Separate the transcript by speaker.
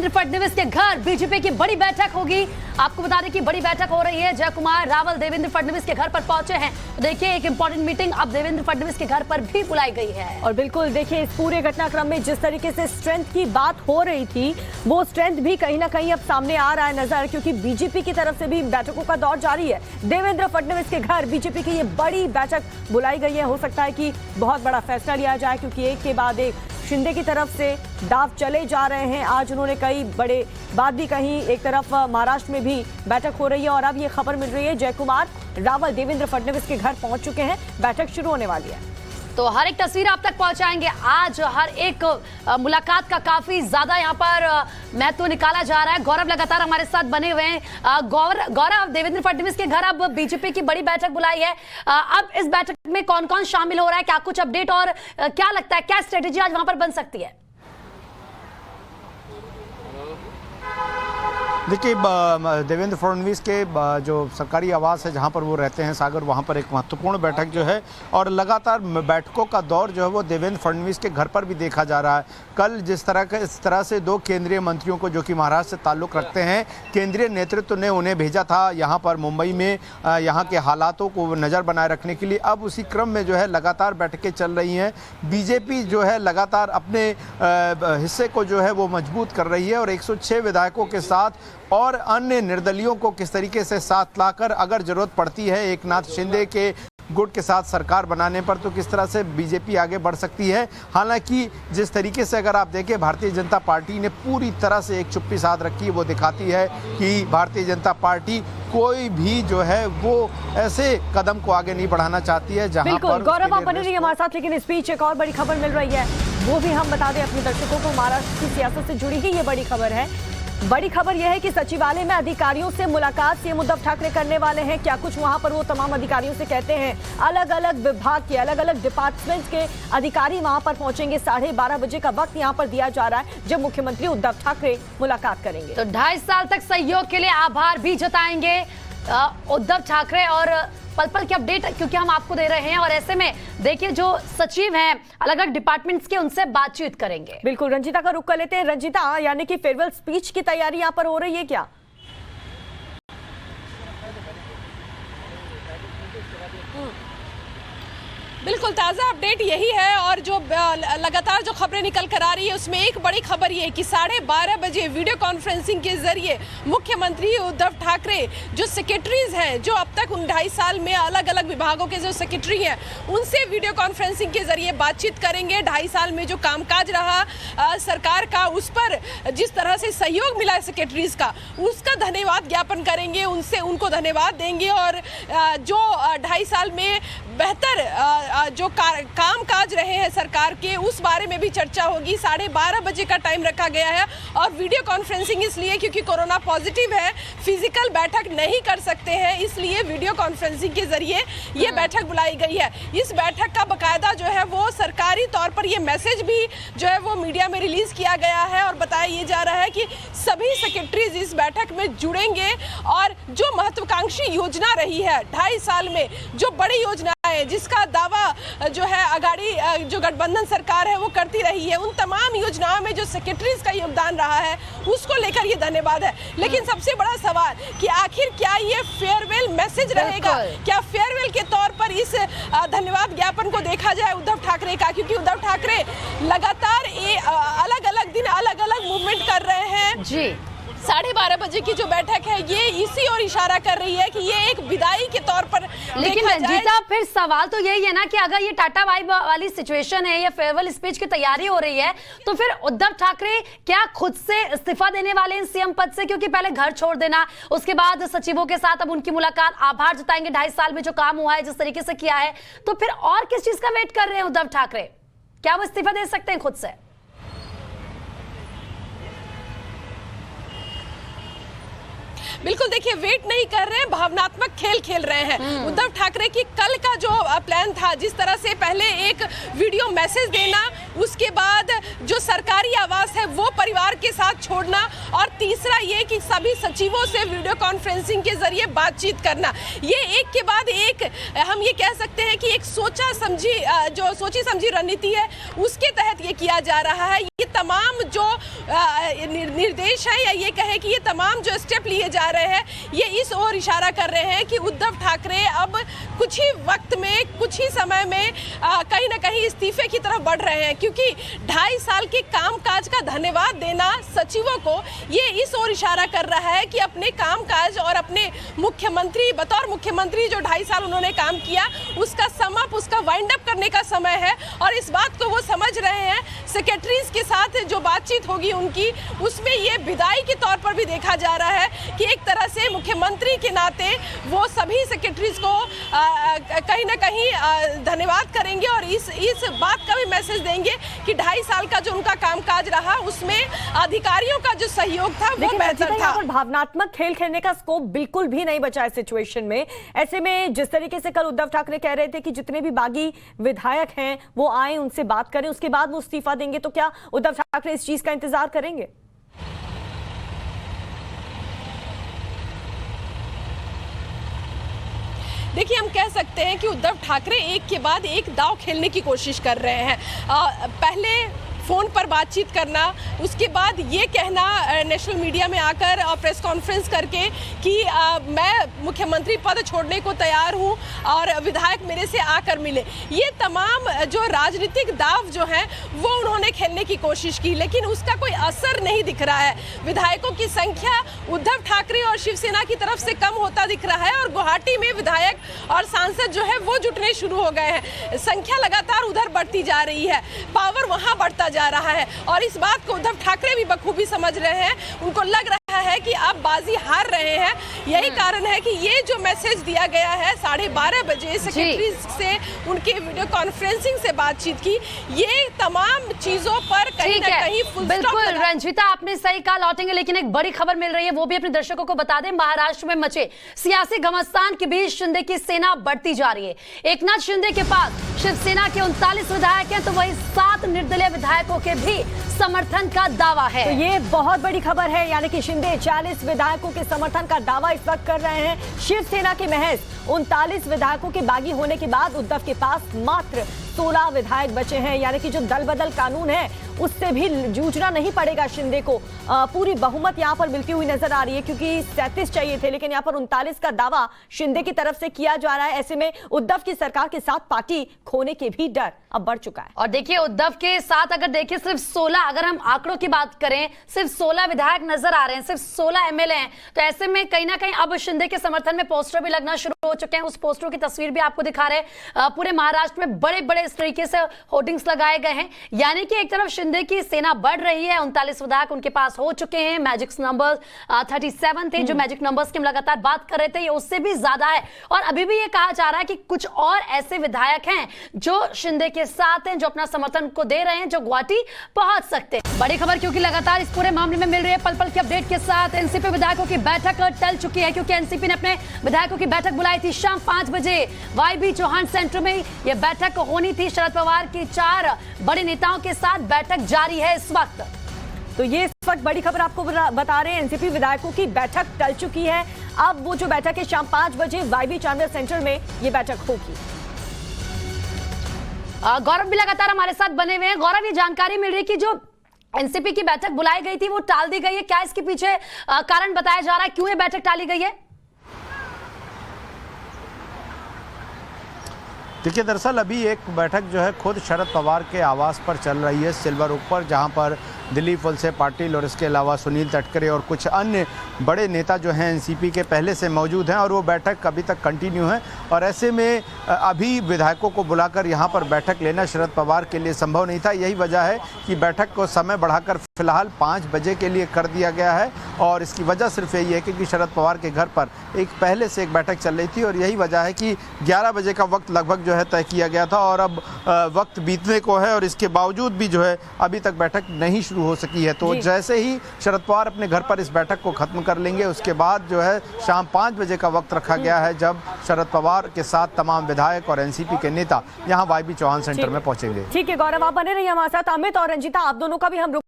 Speaker 1: फडणवीस के घर बीजेपी की बड़ी बैठक होगी। आपको बता दें कि बड़ी बैठक हो रही है। जय कुमार रावल देवेंद्र फडणवीस के घर पर पहुंचे हैं। देखिए एक इंपॉर्टेंट मीटिंग अब देवेंद्र फडणवीस के घर पर भी बुलाई गई है।
Speaker 2: और बिल्कुल देखिए इस पूरे घटनाक्रम में जिस तरीके से स्ट्रेंथ की बात हो रही थी वो स्ट्रेंथ भी कहीं ना कहीं अब सामने आ रहा है नजर, क्योंकि बीजेपी की तरफ से भी बैठकों का दौर जारी है। देवेंद्र फडणवीस के घर बीजेपी की ये बड़ी बैठक बुलाई गई है। हो सकता है कि बहुत बड़ा फैसला लिया जाए, क्योंकि एक के बाद एक शिंदे की तरफ से दाव चले जा रहे हैं। आज उन्होंने कई बड़े बात भी कही। एक तरफ महाराष्ट्र में भी बैठक हो रही है और अब ये खबर मिल रही है जय कुमार रावल देवेंद्र फडणवीस के घर पहुंच चुके हैं। बैठक शुरू होने वाली है
Speaker 1: तो हर एक तस्वीर आप तक पहुंचाएंगे। आज हर एक मुलाकात का काफी ज्यादा यहाँ पर महत्व निकाला जा रहा है। गौरव लगातार हमारे साथ बने हुए हैं। गौरव, देवेंद्र फडणवीस के घर अब बीजेपी की बड़ी बैठक बुलाई है। अब इस बैठक में कौन कौन शामिल हो रहा है, क्या कुछ अपडेट और क्या लगता है क्या स्ट्रेटेजी आज वहां पर बन सकती है?
Speaker 3: देखिए देवेंद्र फडणवीस के जो सरकारी आवास है जहां पर वो रहते हैं सागर, वहां पर एक महत्वपूर्ण बैठक जो है और लगातार बैठकों का दौर जो है वो देवेंद्र फडणवीस के घर पर भी देखा जा रहा है। कल इस तरह से दो केंद्रीय मंत्रियों को जो कि महाराष्ट्र से ताल्लुक़ रखते हैं, केंद्रीय नेतृत्व ने उन्हें भेजा था यहाँ पर मुंबई में यहाँ के हालातों को नज़र बनाए रखने के लिए। अब उसी क्रम में जो है लगातार बैठकें चल रही हैं। बीजेपी जो है लगातार अपने हिस्से को जो है वो मजबूत कर रही है और 106 विधायकों के साथ और अन्य निर्दलियों को किस तरीके से साथ लाकर अगर जरूरत पड़ती है एक नाथ शिंदे के गुट के साथ सरकार बनाने पर तो किस तरह से बीजेपी आगे बढ़ सकती है। हालांकि जिस तरीके से अगर आप देखें भारतीय जनता पार्टी ने पूरी तरह से एक चुप्पी साध रखी है, वो दिखाती है कि भारतीय जनता पार्टी कोई भी जो है वो ऐसे कदम को आगे नहीं बढ़ाना चाहती है जहां पर।
Speaker 2: गौरव आप बने रहिए हमारे साथ, लेकिन इस बीच एक और बड़ी खबर मिल रही है, वो भी हम बता दें अपने दर्शकों को। महाराष्ट्र की सियासत से जुड़ी ही ये बड़ी खबर है। बड़ी खबर यह है कि सचिवालय में अधिकारियों से मुलाकात सीएम उद्धव ठाकरे करने वाले हैं। क्या कुछ वहां पर वो तमाम अधिकारियों से कहते हैं। अलग अलग विभाग के अलग अलग डिपार्टमेंट के अधिकारी वहां पर पहुंचेंगे। 12:30 बजे का वक्त यहां पर दिया जा रहा है जब मुख्यमंत्री उद्धव ठाकरे मुलाकात करेंगे।
Speaker 1: तो 2.5 साल तक सहयोग के लिए आभार भी जताएंगे उद्धव ठाकरे और पल पल की अपडेट क्योंकि हम आपको दे रहे हैं। और ऐसे में देखिए जो सचिव हैं अलग अलग डिपार्टमेंट्स के, उनसे बातचीत करेंगे।
Speaker 2: बिल्कुल, रंजीता का रुख कर लेते हैं। रंजीता, यानी कि फेयरवेल स्पीच की तैयारी यहाँ पर हो रही है क्या?
Speaker 4: बिल्कुल ताज़ा अपडेट यही है और जो लगातार जो खबरें निकल कर आ रही है उसमें एक बड़ी खबर ये है कि 12:30 बजे वीडियो कॉन्फ्रेंसिंग के जरिए मुख्यमंत्री उद्धव ठाकरे जो सेक्रेटरीज हैं, जो अब तक 2.5 साल में अलग अलग विभागों के जो सेक्रेटरी हैं, उनसे वीडियो कॉन्फ्रेंसिंग के जरिए बातचीत करेंगे। 2.5 साल में जो कामकाज रहा सरकार का, उस पर जिस तरह से सहयोग मिला है सेक्रेटरीज का, उसका धन्यवाद ज्ञापन करेंगे, उनको धन्यवाद देंगे। और जो 2.5 साल में बेहतर जो काम काज रहे हैं सरकार के, उस बारे में भी चर्चा होगी। 12:30 बजे का टाइम रखा गया है और वीडियो कॉन्फ्रेंसिंग इसलिए क्योंकि कोरोना पॉजिटिव है, फिजिकल बैठक नहीं कर सकते हैं, इसलिए वीडियो कॉन्फ्रेंसिंग के जरिए ये बैठक बुलाई गई है। इस बैठक का बाकायदा जो है वो सरकारी तौर पर ये मैसेज भी जो है वो मीडिया में रिलीज किया गया है और बताया ये जा रहा है कि सभी सेक्रेटरीज इस बैठक में जुड़ेंगे और जो महत्वाकांक्षी योजना रही है 2.5 साल में, जो बड़ी योजना है जिसका दावा जो है आघाड़ी जो गठबंधन सरकार है वो करती रही है, उन तमाम योजनाओं में जो सेक्रेटरीज का योगदान रहा है उसको लेकर ये धन्यवाद है। लेकिन सबसे बड़ा सवाल कि आखिर क्या ये फेयरवेल मैसेज रहेगा, क्या फेयरवेल के तौर पर इस धन्यवाद ज्ञापन को देखा जाए उद्धव ठाकरे का, क्योंकि उद्धव ठाकरे लगातार अलग अलग दिन अलग अलग मूवमेंट कर रहे हैं
Speaker 1: जी।
Speaker 4: 12:30 बजे की जो बैठक है ये इसी और इशारा कर रही है कि ये एक विदाई के तौर पर।
Speaker 1: लेकिन रंजीता फिर सवाल तो यही है ना कि अगर ये टाटा वाइब वाली सिचुएशन है, ये फेयरवेल स्पीच की तैयारी हो रही है, तो फिर उद्धव ठाकरे क्या खुद से इस्तीफा देने वाले हैं सीएम पद से? क्योंकि पहले घर छोड़ देना, उसके बाद सचिवों के साथ अब उनकी मुलाकात, आभार जताएंगे 2.5 साल में जो काम हुआ है जिस तरीके से किया है, तो फिर और किस चीज का वेट कर रहे हैं उद्धव ठाकरे? क्या वो इस्तीफा दे सकते हैं खुद से?
Speaker 4: बिल्कुल देखिए, वेट नहीं कर रहे हैं, भावनात्मक खेल खेल रहे हैं। उद्धव ठाकरे की कल का जो प्लान था, जिस तरह से पहले एक वीडियो मैसेज देना, उसके बाद जो सरकारी आवास है वो परिवार के साथ छोड़ना, और तीसरा ये कि सभी सचिवों से वीडियो कॉन्फ्रेंसिंग के जरिए बातचीत करना, ये एक के बाद एक हम ये कह सकते हैं कि एक सोची समझी रणनीति है, उसके तहत ये किया जा रहा है। ये तमाम जो निर्देश है, या ये कहे कि ये तमाम जो स्टेप लिए जा रहे हैं, ये इस ओर इशारा कर रहे हैं कि उद्धव ठाकरे अब कुछ ही वक्त में, कुछ ही समय में कहीं ना कहीं इस्तीफे की तरफ बढ़ रहे हैं, क्योंकि 2.5 साल के कामकाज का धन्यवाद देना सचिवों को, ये इस ओर इशारा कर रहा है कि अपने कामकाज और अपने मुख्यमंत्री, बतौर मुख्यमंत्री जो 2.5 साल उन्होंने काम किया, उसका समअप, उसका वाइंड अप करने का समय है। और इस बात को वो समझ रहे हैं। सेक्रेटरीज के साथ जो बातचीत होगी उनकी, उसमें ये विदाई के तौर पर भी देखा जा रहा है कि एक तरह से मुख्यमंत्री के नाते वो सभी सेक्रेटरीज को कहीं ना कहीं धन्यवाद करेंगे, और इस बात का भी मैसेज देंगे कि 2.5 साल का जो उनका कामकाज रहा, उसमें अधिकारियों का जो सहयोग था वो बेहतर था।
Speaker 2: भावनात्मक खेल खेलने का स्कोप बिल्कुल भी नहीं बचा है सिचुएशन में। ऐसे में जिस तरीके से कल उद्धव ठाकरे कह रहे थे कि जितने भी बागी विधायक हैं वो आए, उनसे बात करें, उसके बाद वो इस्तीफा देंगे, तो क्या उद्धव ठाकरे इस चीज का इंतजार करेंगे?
Speaker 4: देखिए, हम कह सकते हैं कि उद्धव ठाकरे एक के बाद एक दांव खेलने की कोशिश कर रहे हैं। पहले फ़ोन पर बातचीत करना, उसके बाद ये कहना नेशनल मीडिया में आकर और प्रेस कॉन्फ्रेंस करके कि मैं मुख्यमंत्री पद छोड़ने को तैयार हूँ और विधायक मेरे से आकर मिले। ये तमाम जो राजनीतिक दाव जो है वो उन्होंने खेलने की कोशिश की, लेकिन उसका कोई असर नहीं दिख रहा है। विधायकों की संख्या उद्धव ठाकरे और शिवसेना की तरफ से कम होता दिख रहा है, और गुवाहाटी में विधायक और सांसद जो है वो जुटने शुरू हो गए हैं। संख्या लगातार उधर बढ़ती जा रही है, पावर वहाँ बढ़ता जा रहा है, और इस बात को उद्धव ठाकरे भी बखूबी समझ रहे हैं। उनको लग रहा है कि आप बाजी हार रहे हैं। यही कारण है कि ये जो मैसेज दिया गया है 12:30 बजे सेक्रेटरी से उनके वीडियो कॉन्फ्रेंसिंग से बातचीत की, ये तमाम चीजों पर कहीं ना कहीं फुल स्टॉप।
Speaker 1: बिल्कुल रंजीता, आपने सही कहा, लौटेंगे, लेकिन एक बड़ी खबर मिल रही है, वो भी अपने दर्शकों को बता दें। महाराष्ट्र में मचे सियासी घमासान के बीच शिंदे की सेना बढ़ती जा रही है। एकनाथ शिंदे के पास शिवसेना के 39 विधायक हैं, तो वही 7 निर्दलीय विधायकों के भी समर्थन का दावा है।
Speaker 2: तो ये बहुत बड़ी खबर है, यानी कि शिंदे 40 विधायकों के समर्थन का दावा इस वक्त कर रहे हैं। शिवसेना के महज 39 विधायकों के बागी होने के बाद उद्धव के पास मात्र 16 विधायक बचे हैं, यानी कि जो दल बदल कानून है उससे भी जूझना नहीं पड़ेगा शिंदे को। पूरी बहुमत यहां पर मिलती हुई नजर आ रही है, क्योंकि 37 चाहिए थे, लेकिन यहां पर 39 का दावा शिंदे की तरफ से किया जा रहा है। ऐसे में उद्धव की सरकार के साथ पार्टी खोने के भी डर अब बढ़ चुका है।
Speaker 1: और देखिए, उद्धव के साथ अगर देखिए सिर्फ 16, अगर हम आंकड़ों की बात करें, सिर्फ 16 विधायक नजर आ रहे हैं, सिर्फ 16 एमएलए हैं, तो ऐसे में कहीं ना कहीं अब शिंदे के समर्थन में पोस्टर भी लगना शुरू हो चुके हैं। उस पोस्टरों की तस्वीर भी आपको दिखा रहे हैं। पूरे महाराष्ट्र में बड़े बड़े इस तरीके से होर्डिंग्स लगाए गए हैं, यानी कि एक तरफ शिंदे की सेना बढ़ रही है। 39 विधायक उनके पास हो चुके हैं। मैजिक नंबर 37 थे, जो मैजिक नंबर्स की हम लगातार बात कर रहे थे, ये उससे भी ज्यादा है। और अभी भी ये कहा जा रहा है कि कुछ और ऐसे विधायक हैं जो शिंदे के साथ हैं, जो अपना समर्थन को दे रहे हैं, जो गुवाहाटी पहुंच सकते हैं। बड़ी खबर, क्योंकि लगातार इस पूरे मामले में मिल रही है पल पल की अपडेट के साथ। एनसीपी विधायकों की बैठक टल चुकी है, क्योंकि एनसीपी ने अपने विधायकों की बैठक बुलाई थी शाम 5 बजे वाईबी चौहान सेंटर में। यह बैठक होनी थी। शरद पवार की 4 बड़े नेताओं के साथ बैठक जारी है इस वक्त।
Speaker 2: तो ये इस वक्त बड़ी खबर आपको बता रहे हैं, एनसीपी विधायकों की बैठक टल चुकी है। अब वो जो बैठक है शाम 5 बजे वाईबी चौहान सेंटर में ये बैठक होगी।
Speaker 1: गौरव भी लगातार हमारे साथ बने हुए हैं। गौरव, ये जानकारी मिल रही है कि जो एनसीपी की बैठक बुलाई गई थी वो टाल दी गई है, क्या इसके पीछे कारण बताया जा रहा है, क्यों ये बैठक टाली गई है?
Speaker 3: देखिए, दरअसल अभी एक बैठक जो है खुद शरद पवार के आवास पर चल रही है, सिल्वर ओक पर, जहां पर दिलीप वलसे पाटिल और इसके अलावा सुनील तटकरे और कुछ अन्य बड़े नेता जो हैं एनसीपी के पहले से मौजूद हैं, और वो बैठक अभी तक कंटिन्यू है। और ऐसे में अभी विधायकों को बुलाकर यहाँ पर बैठक लेना शरद पवार के लिए संभव नहीं था। यही वजह है कि बैठक को समय बढ़ाकर फिलहाल 5 बजे के लिए कर दिया गया है, और इसकी वजह सिर्फ यही है कि शरद पवार के घर पर एक पहले से एक बैठक चल रही थी, और यही वजह है कि 11 बजे का वक्त लगभग जो है तय किया गया था, और अब वक्त बीतने को है, और इसके बावजूद भी जो है अभी तक बैठक नहीं शुरू शुरू हो सकी है। तो
Speaker 2: जी।
Speaker 3: जैसे ही शरद पवार अपने घर पर इस बैठक को खत्म कर लेंगे, उसके बाद जो है शाम 5 बजे का वक्त रखा गया है, जब शरद पवार के साथ तमाम विधायक और एनसीपी के नेता यहाँ वाईबी चौहान सेंटर में पहुंचेंगे।
Speaker 2: ठीक है गौरव, आप बने रहिए हमारे साथ। अमित और रंजीता, आप दोनों का भी हम